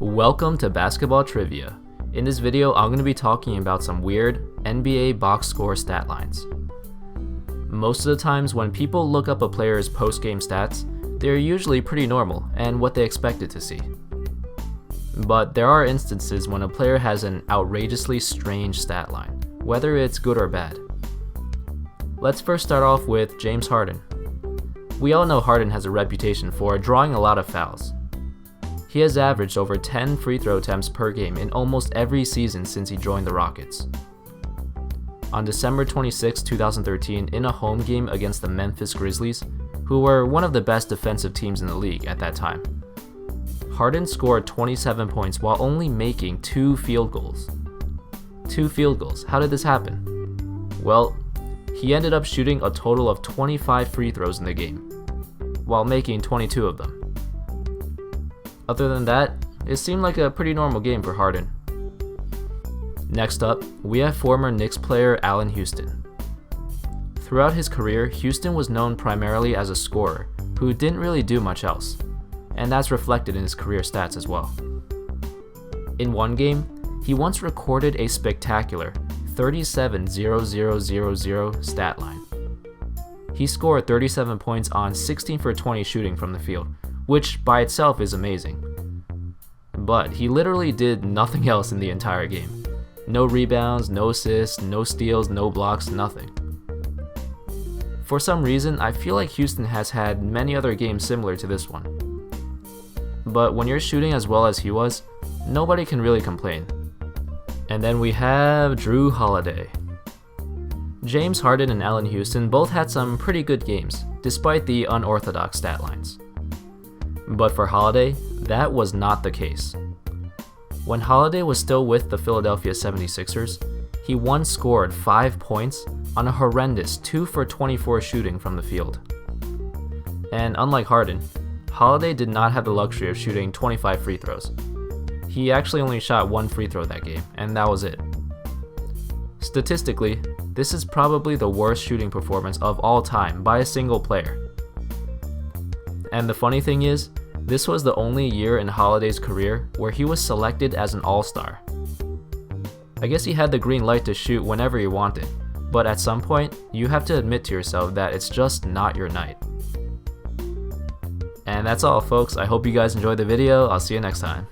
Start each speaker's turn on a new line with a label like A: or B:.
A: Welcome to Basketball Trivia. In this video, I'm going to be talking about some weird NBA box score stat lines. Most of the times when people look up a player's post-game stats, they're usually pretty normal and what they expected to see. But there are instances when a player has an outrageously strange stat line, whether it's good or bad. Let's first start off with James Harden. We all know Harden has a reputation for drawing a lot of fouls. He has averaged over 10 free throw attempts per game in almost every season since he joined the Rockets. On December 26, 2013, in a home game against the Memphis Grizzlies, who were one of the best defensive teams in the league at that time, Harden scored 27 points while only making 2 field goals. 2 field goals. How did this happen? Well, he ended up shooting a total of 25 free throws in the game, while making 22 of them. Other than that, it seemed like a pretty normal game for Harden. Next up, we have former Knicks player Allan Houston. Throughout his career, Houston was known primarily as a scorer who didn't really do much else, and that's reflected in his career stats as well. In one game, he once recorded a spectacular 37-0-0-0-0 stat line. He scored 37 points on 16 for 20 shooting from the field, which by itself is amazing. But he literally did nothing else in the entire game. No rebounds, no assists, no steals, no blocks, nothing. For some reason, I feel like Houston has had many other games similar to this one. But when you're shooting as well as he was, nobody can really complain. And then we have Jrue Holiday. James Harden and Allan Houston both had some pretty good games, despite the unorthodox stat lines. But for Holiday, that was not the case. When Holiday was still with the Philadelphia 76ers, he once scored 5 points on a horrendous 2 for 24 shooting from the field. And unlike Harden, Holiday did not have the luxury of shooting 25 free throws. He actually only shot 1 free throw that game, and that was it. Statistically, this is probably the worst shooting performance of all time by a single player. And the funny thing is, this was the only year in Holiday's career where he was selected as an all-star. I guess he had the green light to shoot whenever he wanted, but at some point, you have to admit to yourself that it's just not your night. And that's all, folks. I hope you guys enjoyed the video. I'll see you next time.